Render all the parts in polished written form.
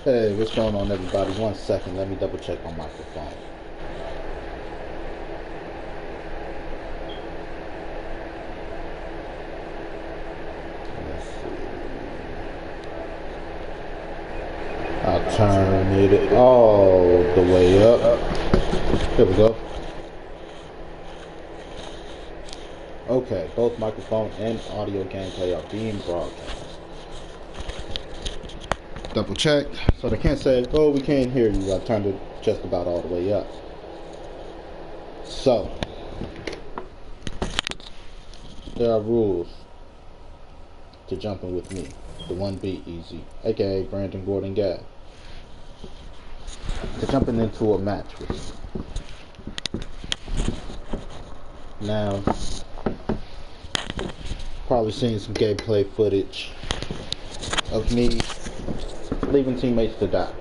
Hey, what's going on, everybody? 1 second, let me double check my microphone. Let's see. I'll turn it all the way up. Here we go. Okay, both microphone and audio gameplay are being broadcast. Double check, so they can't say, "Oh, we can't hear you." I turned it just about all the way up. So, there are rules to jumping with me, Da1beazy, aka Brandon Gordon Gabb, to jumping into a match with me. Now, probably seen some gameplay footage of me leaving teammates to die.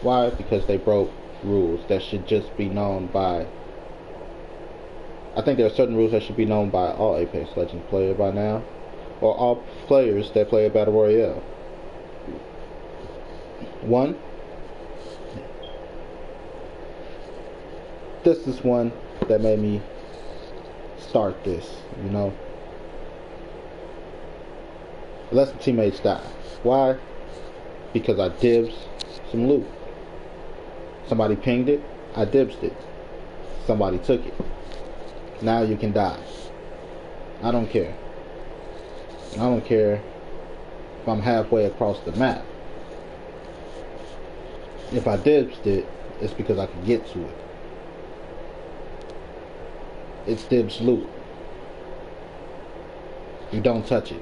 Why? Because they broke rules that should just be known by... I think there are certain rules that should be known by all Apex Legends players by now, or all players that play a Battle Royale. One, this is one that made me start this, Let the teammates die. Why? Because I dibs some loot. Somebody pinged it, I dibsed it. Somebody took it. Now you can die. I don't care. I don't care if I'm halfway across the map. If I dibsed it, it's because I could get to it. It's dibs loot. You don't touch it.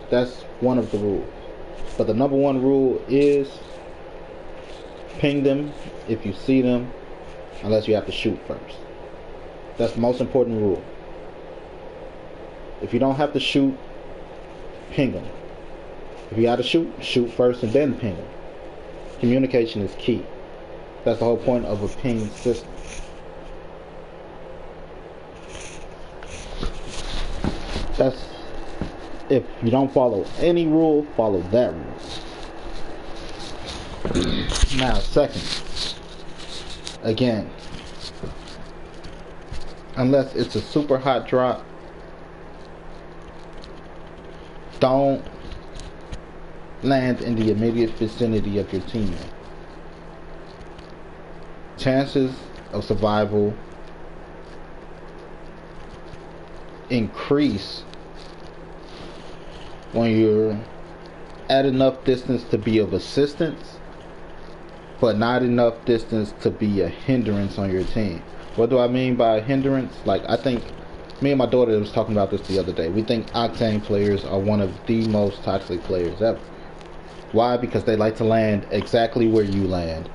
That's one of the rules. But the number one rule is ping them if you see them, unless you have to shoot first. That's the most important rule. If you don't have to shoot, ping them. If you gotta shoot, shoot first and then ping them. Communication is key. That's the whole point of a ping system. That's... if you don't follow any rule, follow that rule. Now, second, again, unless it's a super hot drop, don't land in the immediate vicinity of your teammate. Chances of survival increase when you're at enough distance to be of assistance, but not enough distance to be a hindrance on your team. What do I mean by hindrance? Like, I think me and my daughter was talking about this the other day. We think Octane players are one of the most toxic players ever. Why? Because they like to land exactly where you land,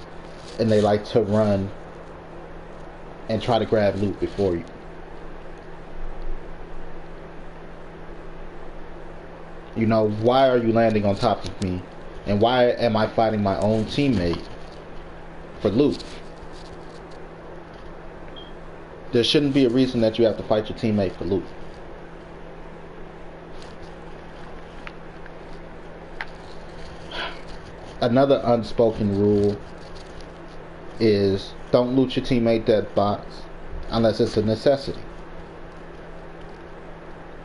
and they like to run and try to grab loot before you. Why are you landing on top of me? And why am I fighting my own teammate for loot? There shouldn't be a reason that you have to fight your teammate for loot. Another unspoken rule is don't loot your teammate dead box unless it's a necessity.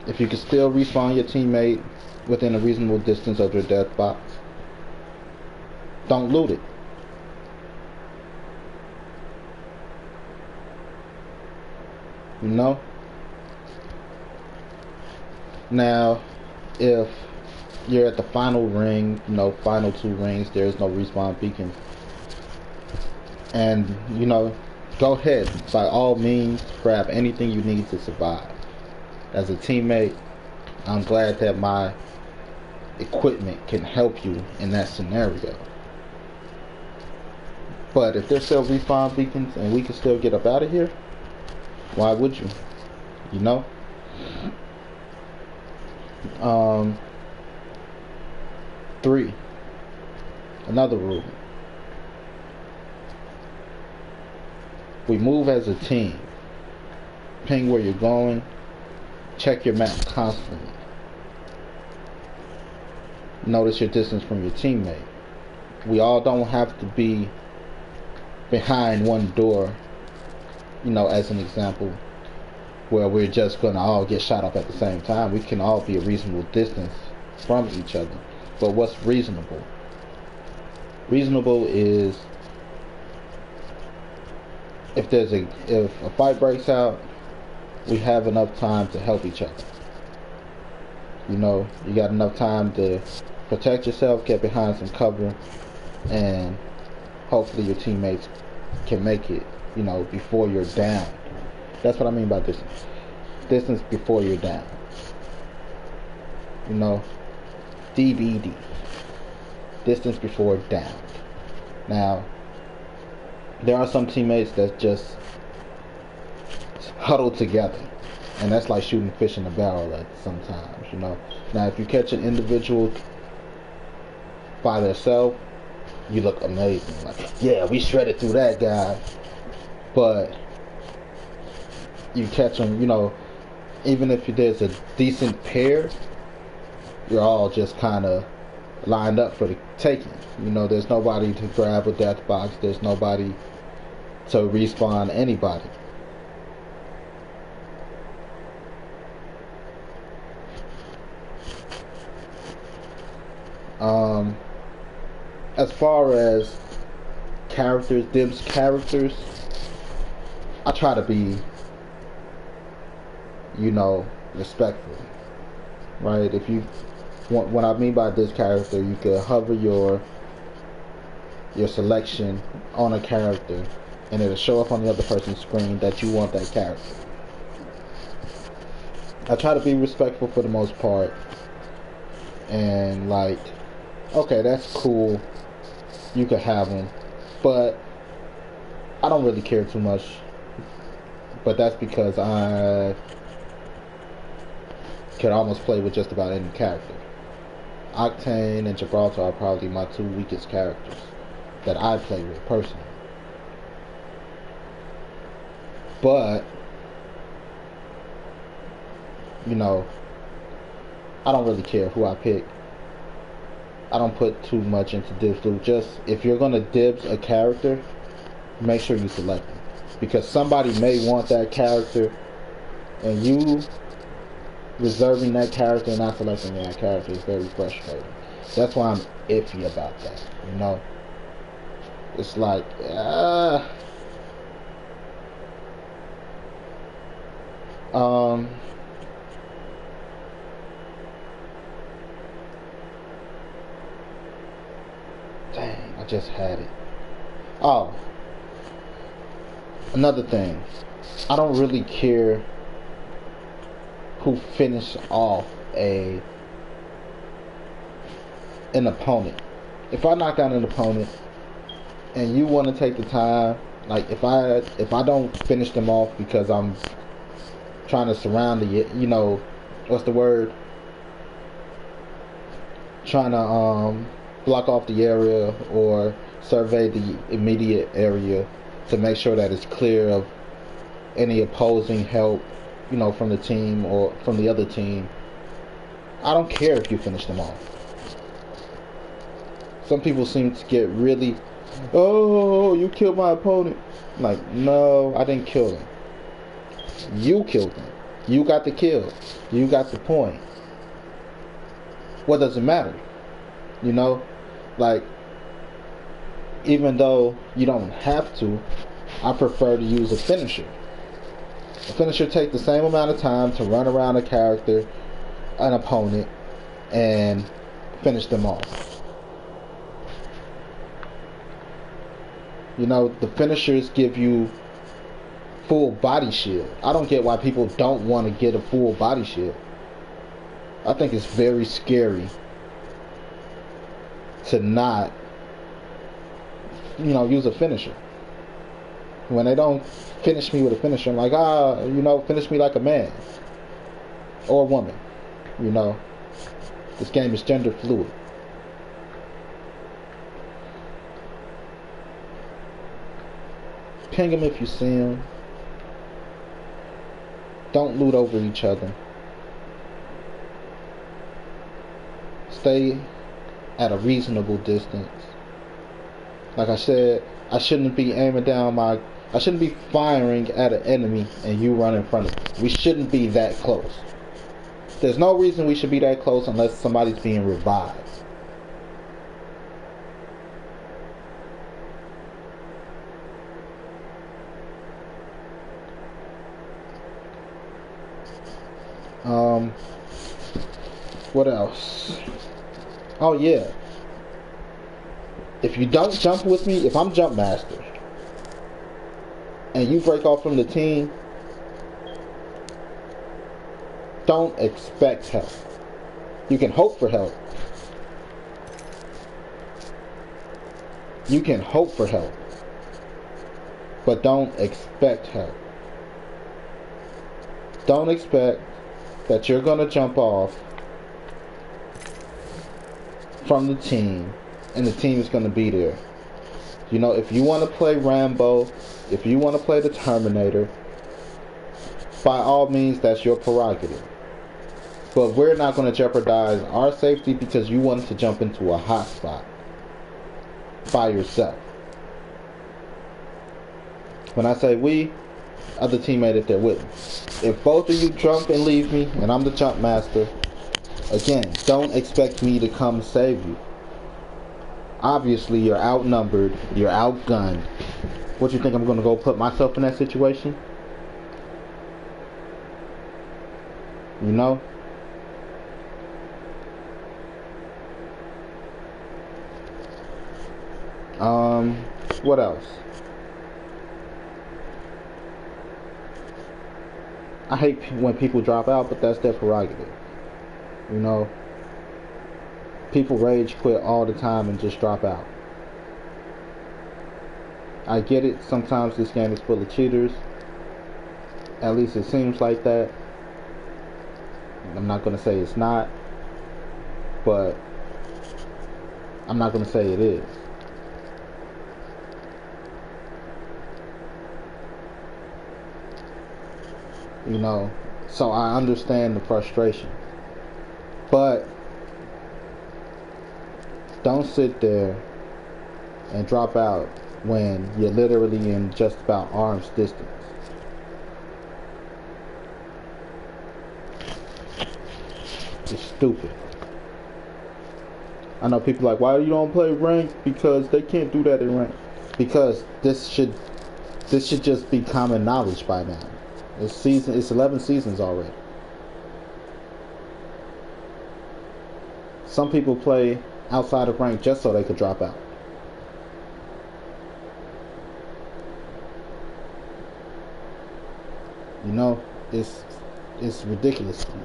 If you can still respawn your teammate within a reasonable distance of their death box, don't loot it. Now, if you're at the final ring, final 2 rings, there's no respawn beacon, and go ahead, by all means, grab anything you need to survive. As a teammate, I'm glad that my equipment can help you in that scenario. But if there's still respawn beacons and we can still get up out of here, why would you? 3, another rule. We move as a team. Ping where you're going. Check your map constantly. notice your distance from your teammate. We all don't have to be behind one door, as an example, where we're just going to all get shot up at the same time. We can all be a reasonable distance from each other. But what's reasonable? Reasonable is if a fight breaks out, we have enough time to help each other. You got enough time to protect yourself, get behind some cover, and hopefully your teammates can make it, before you're down. That's what I mean by distance. Distance before you're down. DBD. Distance before down. Now, there are some teammates that just huddle together, and that's like shooting fish in a barrel at sometimes. Now, if you catch an individual by themselves, you look amazing. Like, yeah, we shredded through that guy. But you catch them, even if there's a decent pair, you're all just kind of lined up for the taking. There's nobody to grab a death box. There's nobody to respawn anybody. As far as Dib's characters, I try to be, respectful, right? If you want, what I mean by this character, you could hover your selection on a character, and it'll show up on the other person's screen that you want that character. I try to be respectful for the most part, and like, okay, that's cool, you could have them, but I don't really care too much. But that's because I can almost play with just about any character. Octane and Gibraltar are probably my two weakest characters that I play with personally. But I don't really care who I pick. I don't put too much into dibs. Just if you're gonna dibs a character, make sure you select them, because somebody may want that character, and you reserving that character and not selecting that character is very frustrating. That's why I'm iffy about that. It's like, dang, I just had it. Oh, another thing, I don't really care who finished off an opponent. If I knock out an opponent and you want to take the time, like if I don't finish them off because I'm trying to surround the, what's the word? Trying to block off the area or survey the immediate area to make sure that it's clear of any opposing help, from the team or from the other team. I don't care if you finish them off. Some people seem to get really, oh, you killed my opponent. Like, no, I didn't kill them. You killed them. You got the kill. You got the point. What does it matter? Like, even though you don't have to, I prefer to use a finisher. A finisher takes the same amount of time to run around a character, an opponent, and finish them off. The finishers give you full body shield. I don't get why people don't want to get a full body shield. I think it's very scary to not, use a finisher. When they don't finish me with a finisher, I'm like, finish me like a man or a woman. This game is gender fluid. Ping them if you see them. Don't loot over each other. Stay at a reasonable distance. Like I said, I shouldn't be I shouldn't be firing at an enemy and you run in front of me. We shouldn't be that close. There's no reason we should be that close unless somebody's being revived. What else? Oh yeah. If you don't jump with me, if I'm jump master and you break off from the team, don't expect help. You can hope for help. You can hope for help. But don't expect help. Don't expect that you're going to jump off from the team and the team is going to be there. You know, if you want to play Rambo, if you want to play the Terminator, by all means, that's your prerogative. But we're not going to jeopardize our safety because you wanted to jump into a hot spot by yourself. When I say we, other teammate if they're with me. If both of you jump and leave me, and I'm the jump master, again, don't expect me to come save you. Obviously, you're outnumbered, you're outgunned. What, you think I'm going to go put myself in that situation? You know? What else? I hate when people drop out, but that's their prerogative. You know? People rage quit all the time and just drop out. I get it, sometimes this game is full of cheaters. At least it seems like that. I'm not going to say it's not, but I'm not going to say it is. You know, so I understand the frustration. But don't sit there and drop out when you're literally in just about arm's distance. It's stupid. I know people are like, why you don't play ranked? Because they can't do that in ranked. Because this should just be common knowledge by now. It's 11 seasons already. Some people play outside of rank just so they could drop out. You know, it's ridiculous to me.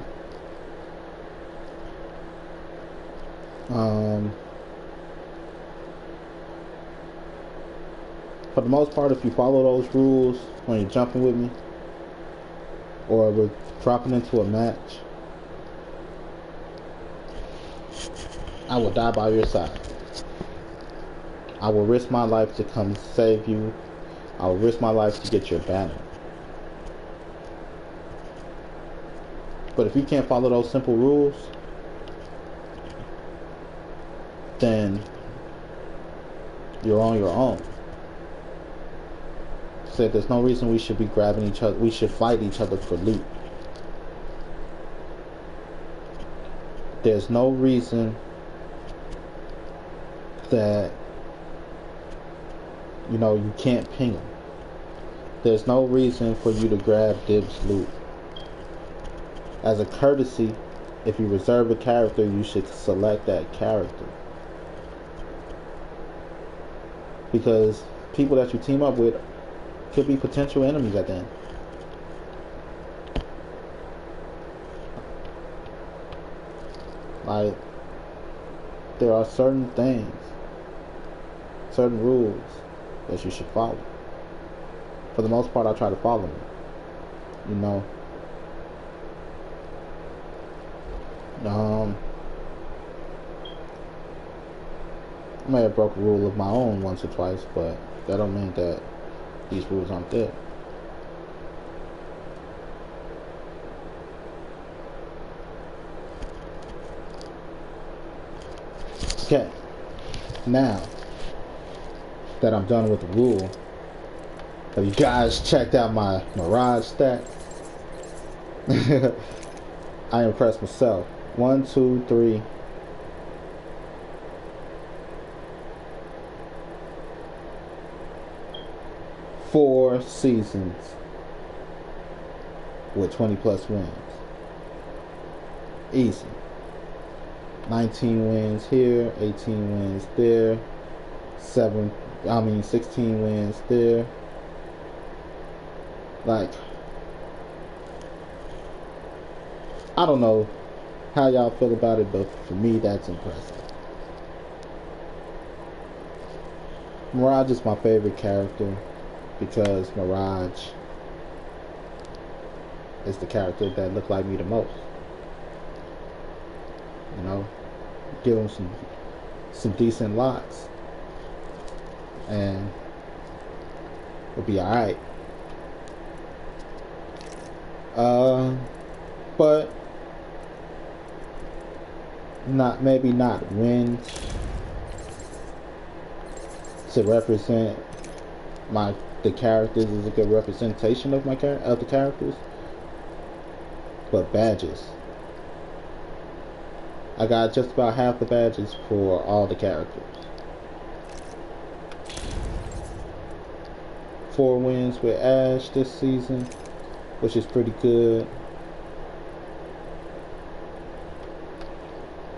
For the most part, if you follow those rules when you're jumping with me, or we're dropping into a match, I will die by your side. I will risk my life to come save you. I will risk my life to get your banner. But if you can't follow those simple rules, then you're on your own. Said there's no reason we should be grabbing each other. We should fight each other for loot. There's no reason that, you know, you can't ping them. There's no reason for you to grab dibs loot. As a courtesy, if you reserve a character, you should select that character. Because people that you team up with could be potential enemies at the end. Like, there are certain things, certain rules that you should follow. For the most part, I try to follow them. You know. I may have broke a rule of my own once or twice, but that don't mean that these rules aren't there. Okay, now that I'm done with the rule, have you guys checked out my Mirage stat? I impressed myself. 1, 2, 3. 4 seasons with 20 plus wins. Easy. 19 wins here, 18 wins there, 16 wins there. Like, I don't know how y'all feel about it, but for me, that's impressive. Mirage is my favorite character because Mirage is the character that looked like me the most. You know, give him some decent locks, and we'll be alright. But maybe not win to represent the characters is a good representation of the characters, but badges. I got just about half the badges for all the characters. 4 wins with Ash this season, which is pretty good.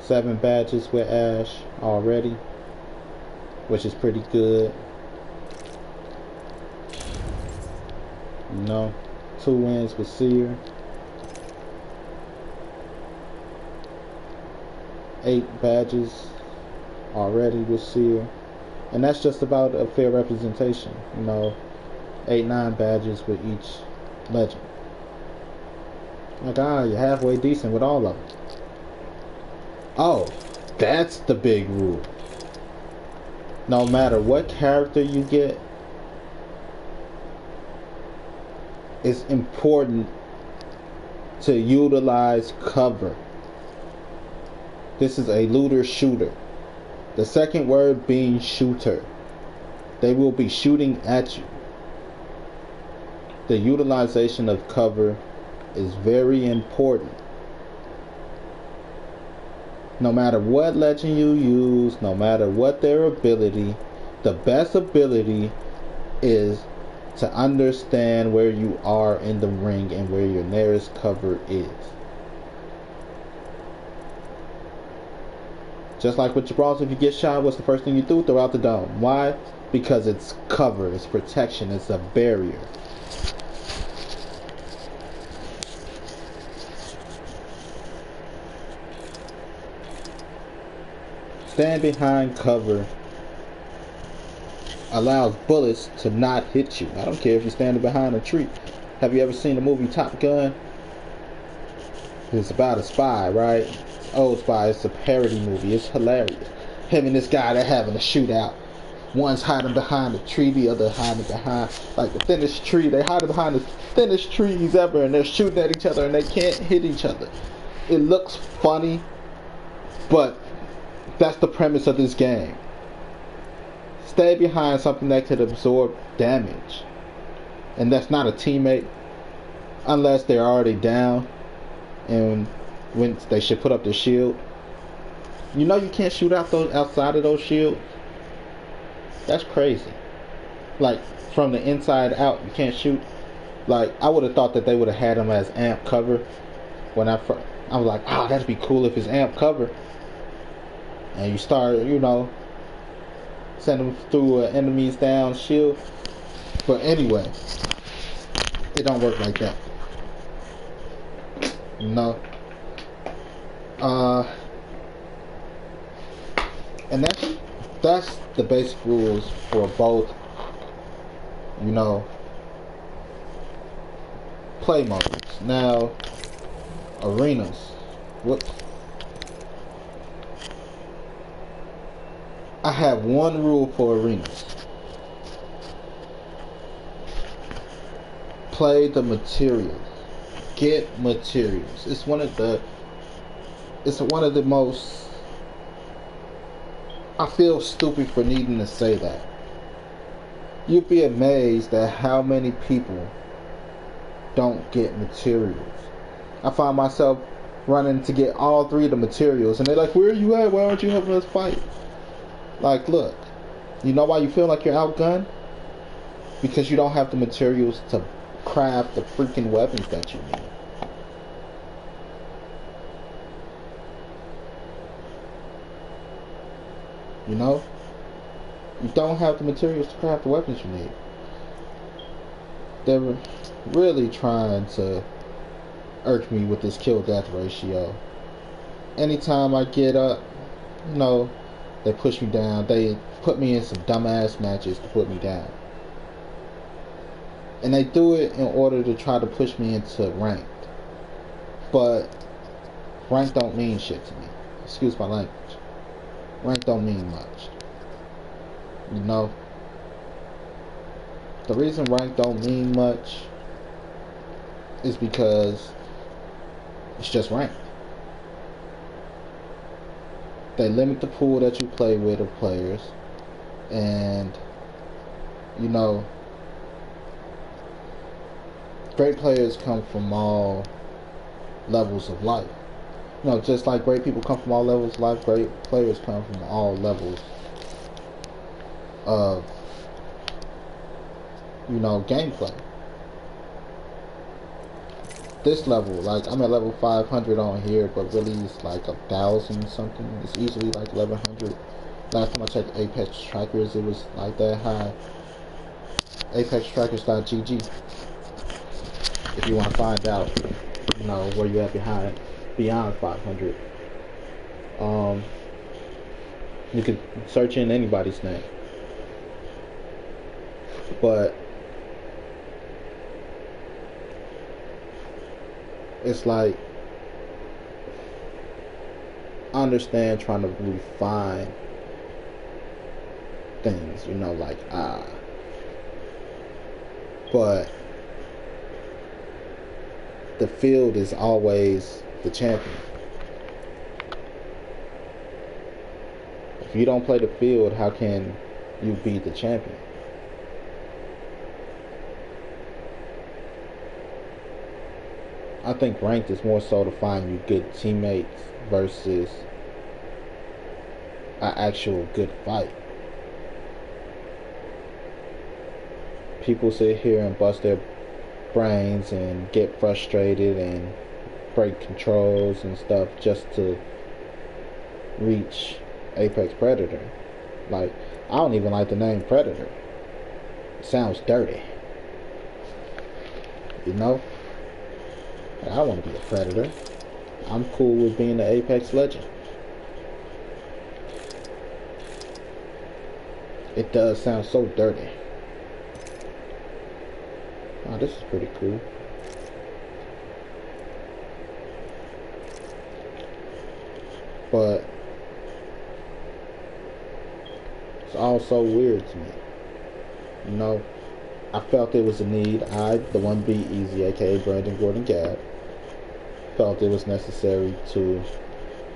7 badges with Ash already, which is pretty good. You know, 2 wins with Seer. 8 badges already with Seer. And that's just about a fair representation. You know, 8, 9 badges with each legend. My God, you're halfway decent with all of them. Oh, that's the big rule. No matter what character you get, it's important to utilize cover. This is a looter shooter. The second word being shooter. They will be shooting at you. The utilization of cover is very important. No matter what legend you use, no matter what their ability, the best ability is to understand where you are in the ring and where your nearest cover is. Just like with your brawls, if you get shot, what's the first thing you do? Throw out the dome. Why? Because it's cover, it's protection, it's a barrier. Stand behind cover allows bullets to not hit you. I don't care if you're standing behind a tree. Have you ever seen the movie Top Gun? It's about a spy, right? Old Spy. It's a parody movie. It's hilarious. Him and this guy, they're having a shootout. One's hiding behind a tree, the other hiding behind like the thinnest tree. They hide behind the thinnest trees ever, and they're shooting at each other, and they can't hit each other. It looks funny, but that's the premise of this game. Stay behind something that could absorb damage, and that's not a teammate unless they're already down, and when they should put up their shield. You know you can't shoot outside of those shields. That's crazy. Like from the inside out, you can't shoot. Like I would have thought that they would have had them as amp cover. When I was like, oh, that'd be cool if it's amp cover. And you start, you know, send them through an enemy's down shield. But anyway, it don't work like that. No. And that's the basic rules for both, you know, play modes. Now, arenas. Whoops. I have one rule for arenas. Play the materials. Get materials. It's one of the most I feel stupid for needing to say that. You'd be amazed at how many people don't get materials. I find myself running to get all 3 of the materials, and they're like, "Where are you at? Why aren't you helping us fight?" Like, look, you know why you feel like you're outgunned? Because you don't have the materials to craft the freaking weapons that you need. You know? You don't have the materials to craft the weapons you need. They're really trying to irk me with this kill-death ratio. Anytime I get up, you know, they push me down. They put me in some dumbass matches to put me down. And they do it in order to try to push me into ranked. But rank don't mean shit to me. Excuse my language. Rank don't mean much. You know? The reason rank don't mean much is because it's just ranked. They limit the pool that you play with of players. And, you know, great players come from all levels of life. You know, just like great people come from all levels of life, great players come from all levels of, you know, gameplay. This level, like, I'm at level 500 on here, but really it's like 1,000 something. It's easily like 1,100. Last time I checked Apex Trackers, it was like that high. ApexTrackers.gg. If you want to find out, you know, where you at beyond 500. You could search in anybody's name. But it's like, I understand trying to refine things, you know, like, but the field is always the champion. If you don't play the field, how can you be the champion? I think ranked is more so to find you good teammates versus an actual good fight. People sit here and bust their brains and get frustrated and break controls and stuff just to reach Apex Predator. Like, I don't even like the name Predator. It sounds dirty. You know? I want to be a Predator. I'm cool with being the Apex Legend. It does sound so dirty. Oh, this is pretty cool. But it's all so weird to me. You know, I felt there was a need. I, Da1beazy, aka Brandon Gordon Gabb, felt it was necessary to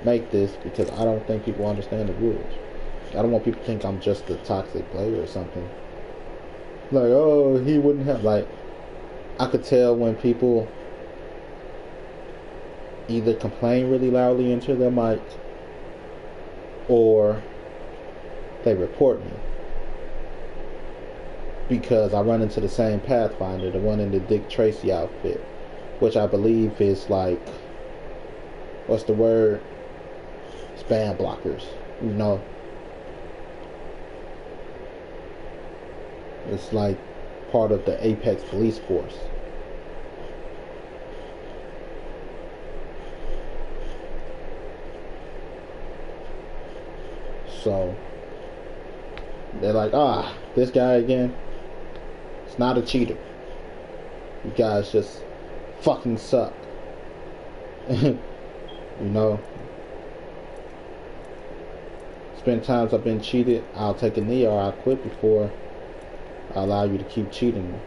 make this because I don't think people understand the rules. I don't want people to think I'm just a toxic player or something. Like, oh, he wouldn't have, like, I could tell when people either complain really loudly into their mic or they report me because I run into the same Pathfinder, the one in the Dick Tracy outfit, which I believe is like, what's the word? Spam blockers, you know. It's like part of the Apex police force. So they're like, this guy again. It's not a cheater. You guys just fucking suck. You know. It's been times I've been cheated. I'll take a knee or I'll quit before I allow you to keep cheating me.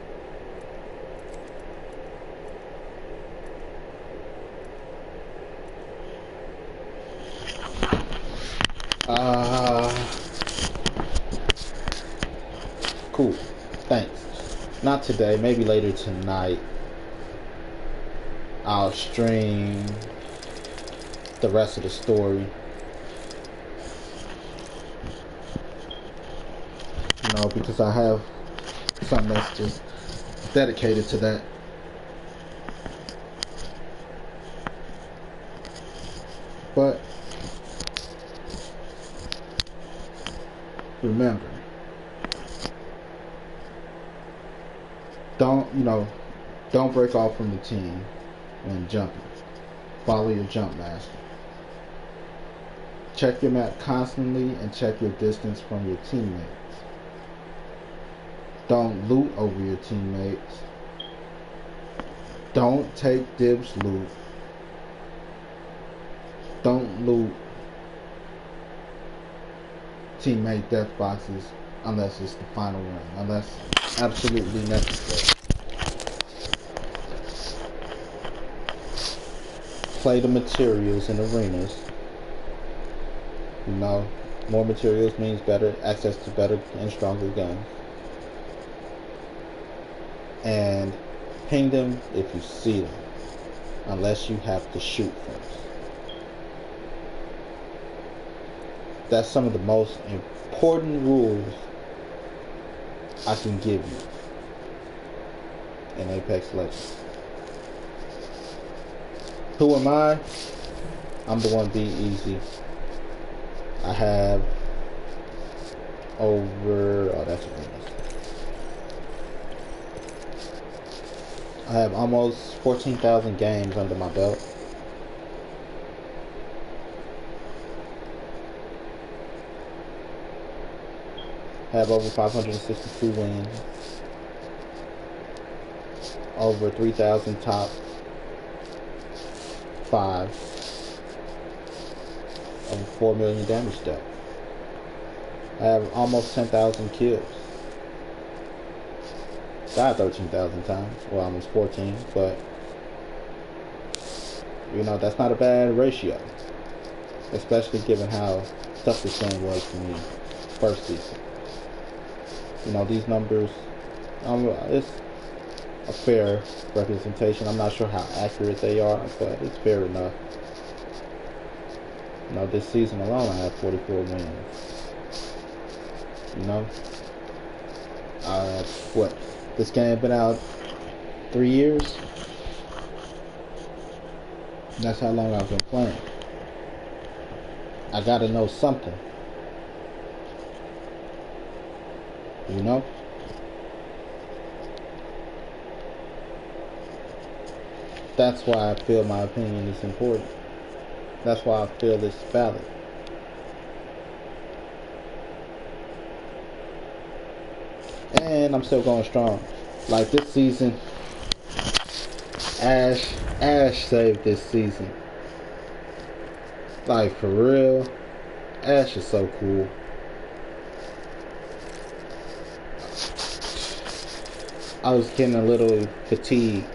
not today, maybe later tonight, I'll stream the rest of the story. You know, because I have something that's just dedicated to that. But remember, don't break off from the team when jumping. Follow your jump master. Check your map constantly and check your distance from your teammates. Don't loot over your teammates. Don't take dibs loot. Don't loot teammate death boxes unless it's the final run, unless absolutely necessary. Play the materials in arenas. You know, more materials means better access to better and stronger guns. And ping them if you see them, unless you have to shoot first. That's some of the most important rules I can give you in Apex Legends. Who am I? I'm Da1beazy. I have I have almost 14,000 games under my belt. I have over 562 wins. Over 3,000 top 5. Over 4 million damage dealt. I have almost 10,000 kills. Died 13,000 times. Well, almost 14, but you know, that's not a bad ratio. Especially given how tough this game was for me first season. You know, these numbers, it's a fair representation. I'm not sure how accurate they are, but it's fair enough. You know, this season alone I have 44 wins. You know, this game been out 3 years. That's how long I've been playing. I gotta know something. You know? That's why I feel my opinion is important. That's why I feel it's valid. And I'm still going strong. Like this season, Ash saved this season. Like for real, Ash is so cool. I was getting a little fatigued,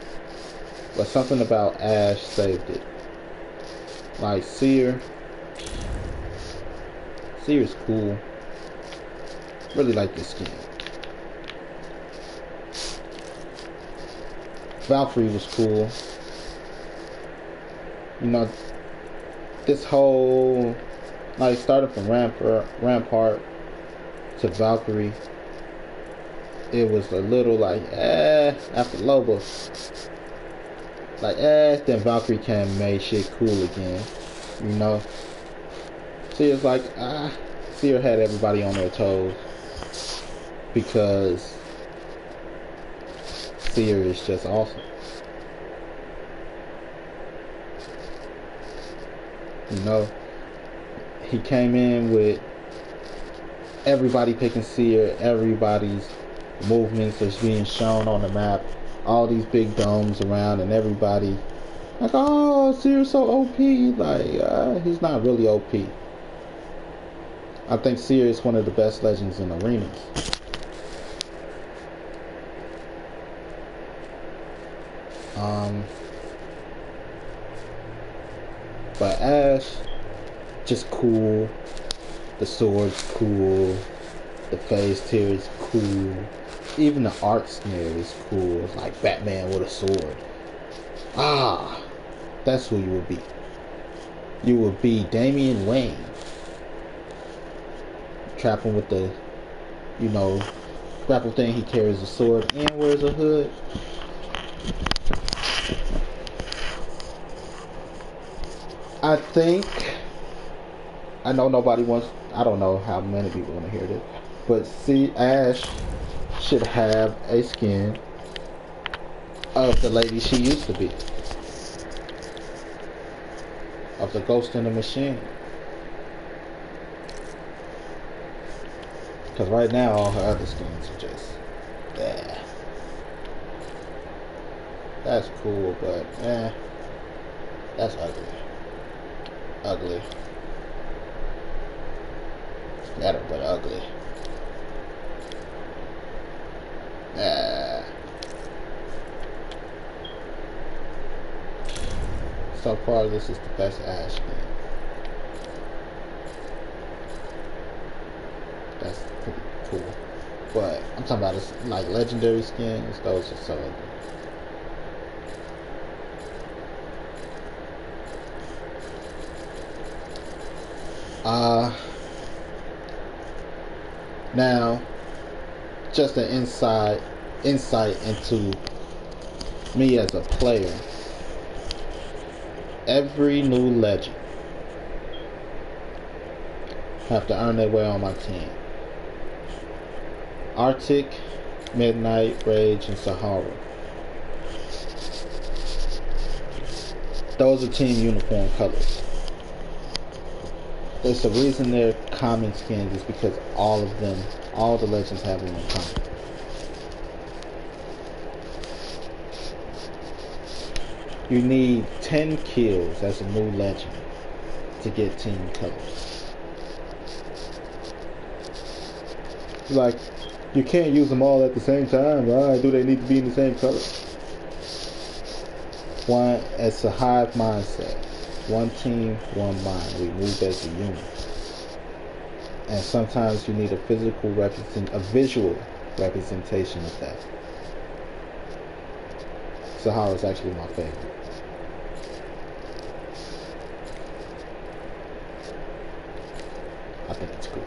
but something about Ash saved it. Like Seer's cool. Really like this skin. Valkyrie was cool. You know, this whole, like, started from Rampart to Valkyrie. It was a little like, after Loba. Like, then Valkyrie came and made shit cool again. You know? Seer's like, Seer had everybody on their toes. Because Seer is just awesome. You know, he came in with everybody picking Seer, everybody's movements that's being shown on the map, all these big domes around, and everybody like, oh, Seer's so OP. Like, he's not really OP. I think Seer is one of the best legends in arenas. But Ash, just cool. The sword's cool. The phase tier is cool. even the art style is cool. It's like Batman with a sword. Ah, that's who you would be. You would be Damian Wayne. Trapping with the, you know, grapple thing. He carries a sword and wears a hood. I think, I know nobody wants, I don't know how many people want to hear this, but see, Ash should have a skin of the lady she used to be, of the Ghost in the Machine. Because right now all her other skins are just, yeah. That's cool, but that's ugly. Ugly. Better, but ugly. So far, this is the best Ash skin. That's pretty cool. But I'm talking about this, like legendary skins. Those are so ugly. Now, just an insight into me as a player. Every new legend have to earn their way on my team. Arctic, Midnight, Rage, and Sahara. Those are team uniform colors. There's the reason they're common skins is because all the legends have them in common. You need 10 kills as a new legend to get team colors. Like, you can't use them all at the same time. Why do they need to be in the same color? One, it's a hive mindset. One team, one mind. We move as a unit. And sometimes you need a visual representation of that. Sahara is actually my favorite. I think it's cool.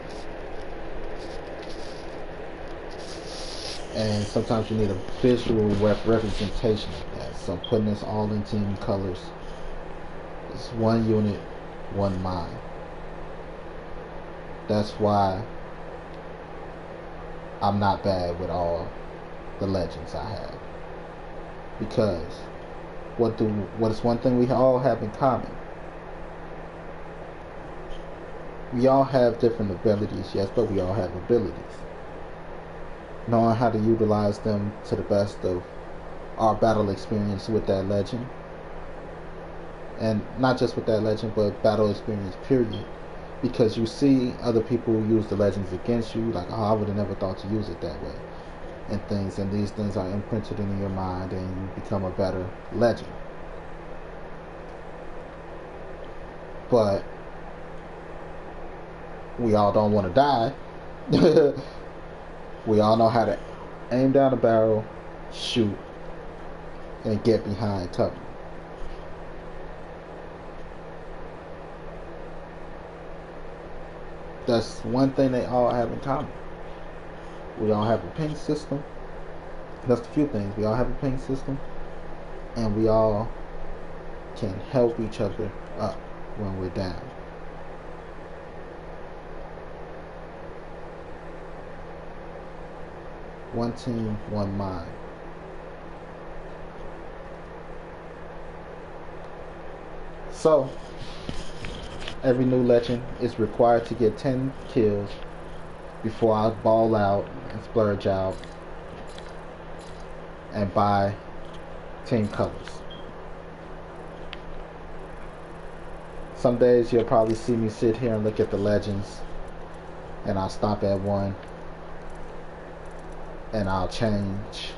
And sometimes you need a visual representation of that. So putting this all in team colors. It's one unit, one mind. That's why I'm not bad with all the legends I have. Because what is one thing we all have in common? We all have different abilities, yes, but we all have abilities. Knowing how to utilize them to the best of our battle experience with that legend. And not just with that legend, but battle experience period. Because you see other people use the legends against you, like, oh, I would have never thought to use it that way. And these things are imprinted in your mind, and you become a better legend. But we all don't want to die. We all know how to aim down a barrel, shoot, and get behind cover. That's one thing they all have in common. We all have a ping system. That's the few things. We all have a ping system, and we all can help each other up when we're down. One team, one mind. So, every new legend is required to get 10 kills before I ball out and splurge out and buy team colors. Some days you'll probably see me sit here and look at the legends, and I'll stop at one and I'll change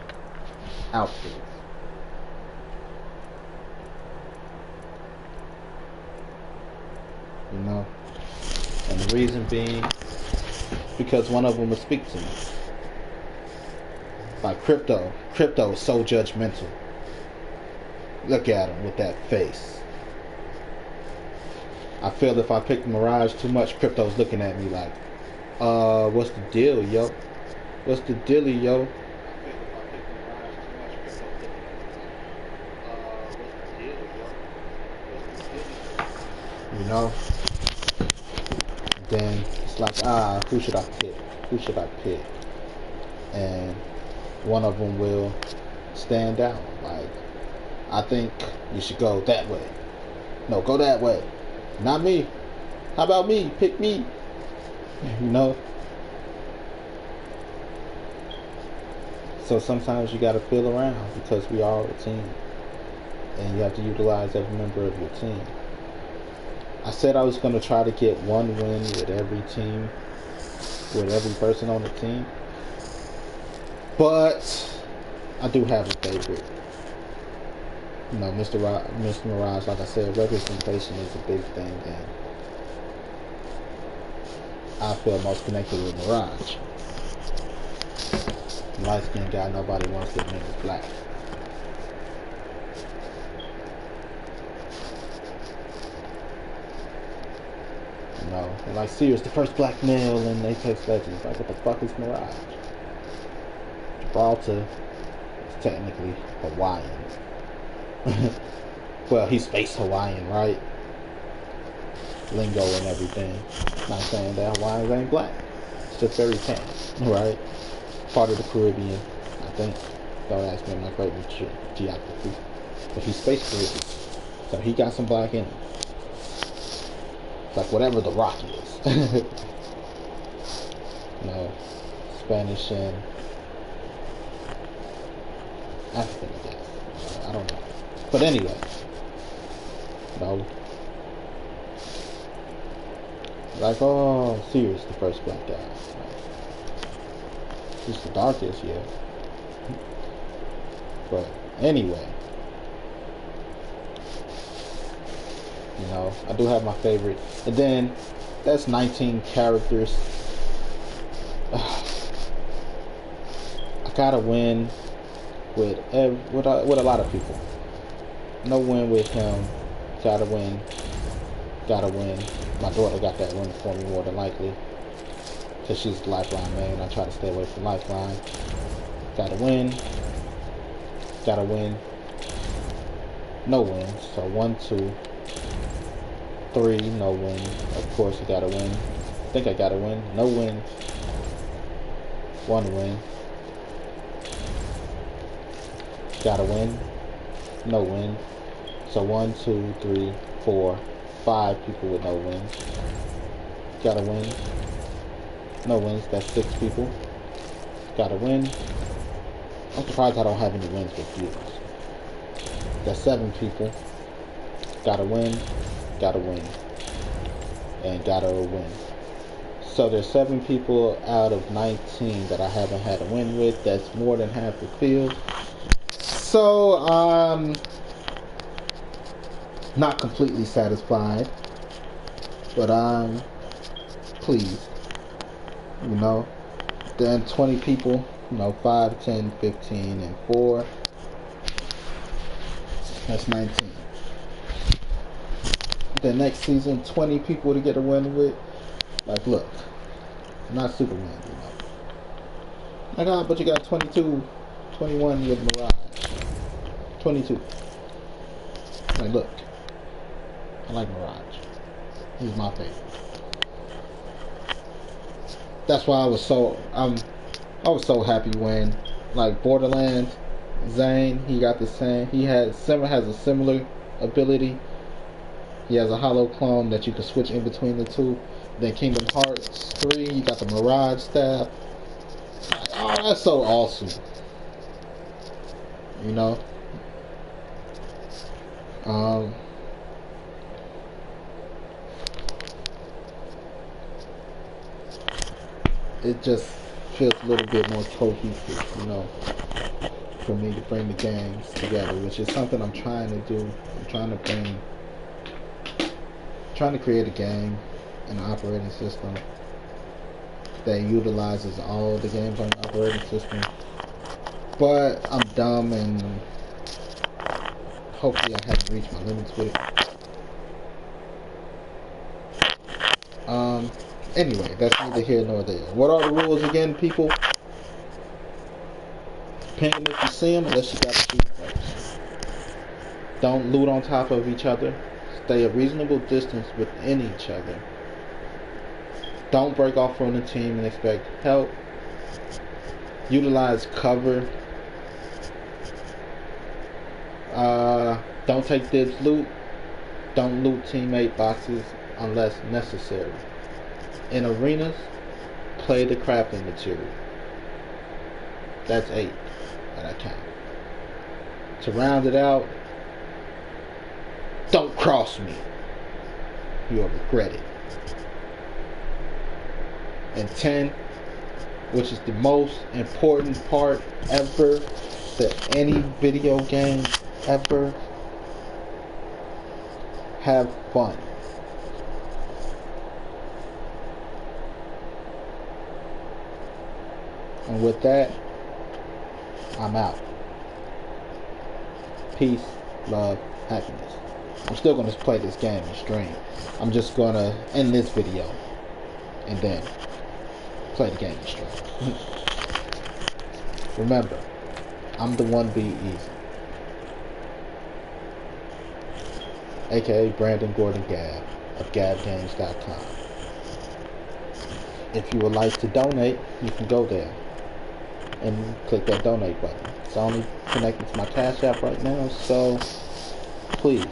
outfits. You know? And the reason being, because one of them will speak to me. Like Crypto is so judgmental. Look at him with that face. I feel if I pick Mirage too much, Crypto's looking at me like, what's the deal, yo? What's the dilly, yo? You know? Then it's like, who should I pick? Who should I pick? And one of them will stand out. Like, I think you should go that way. No, go that way. Not me. How about me? Pick me. You know? So sometimes you gotta feel around because we are a team. And you have to utilize every member of your team. I said I was gonna try to get one win with every team, with every person on the team. But I do have a favorite. You know, Mr. Mirage, like I said, representation is a big thing, and I feel most connected with Mirage. Light skinned guy, nobody wants to make it black. You know, and like Sears, the first black male in Apex Legends. Like, what the fuck is Mirage? Gibraltar is technically Hawaiian. Well, he's space Hawaiian, right? Lingo and everything. Not saying that Hawaiians ain't black. It's just very tan, right? Part of the Caribbean, I think. Don't ask me, I'm not great with geography. But he's space Caribbean. So he got some black in him. It's like whatever the rock is. You know, Spanish and African, I guess. I don't know. But anyway, you know, like, oh, Sears, the first black guy. He's the darkest, yeah. But anyway, you know, I do have my favorite. And then that's 19 characters. I gotta win with a lot of people. No win with him. Gotta win. My daughter got that win for me more than likely. Because she's the Lifeline main. I try to stay away from Lifeline. Gotta win. No wins. So 1, 2, 3, no win. Of course you gotta win. I think I gotta win. No win. 1 win. Gotta win. No win. So 1, 2, 3, 4, 5 people with no wins. Gotta win. No wins. That's 6 people. Gotta win. I'm surprised I don't have any wins with viewers. That's 7 people. Gotta win. And gotta win. So there's 7 people out of 19 that I haven't had a win with. That's more than half the field. So, not completely satisfied, but I'm pleased, you know. Then 20 people, you know, 5, 10, 15, and 4. That's 19. The next season, 20 people to get a win with. Like, look, I'm not Superman, you know. Like, but you got 22, 21 with Mirage. 22. Like, look, I like Mirage. He's my favorite. That's why I was so happy when, like, Borderlands, Zane, he got the same. Has a similar ability. He has a hollow clone that you can switch in between the two. Then Kingdom Hearts 3, you got the Mirage staff. Oh, that's so awesome. You know? It just feels a little bit more cohesive, you know, for me to bring the games together, which is something I'm trying to do. I'm trying to create a game, an operating system that utilizes all the games on the operating system But I'm dumb and hopefully I haven't reached my limits with it. Anyway, that's neither here nor there. What are the rules again, people? Ping them if you see them, unless you got to shoot first. Don't loot on top of each other. Stay a reasonable distance within each other. Don't break off from the team and expect help. Utilize cover. Don't take dibs loot. Don't loot teammate boxes unless necessary. In arenas, play the crafting material. That's 8 that I count. To round it out, don't cross me. You'll regret it. And 10, which is the most important part ever to any video game ever, have fun. And with that, I'm out. Peace, love, happiness. I'm still going to play this game and stream. I'm just going to end this video and then play the game and stream. Remember, I'm Da1beazy, aka Brandon Gordon Gabb of GabbGames.com. If you would like to donate, you can go there and click that donate button. It's only connected to my Cash App right now, so please,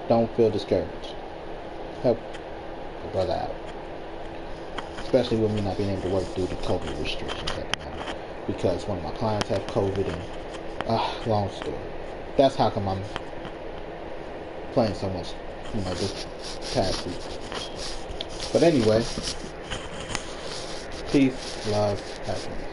don't feel discouraged. Help a brother out. Especially with me not being able to work due to COVID restrictions at the moment. Because one of my clients have COVID and, long story. That's how come I'm playing so much, this past week. But anyway, peace, love, happiness.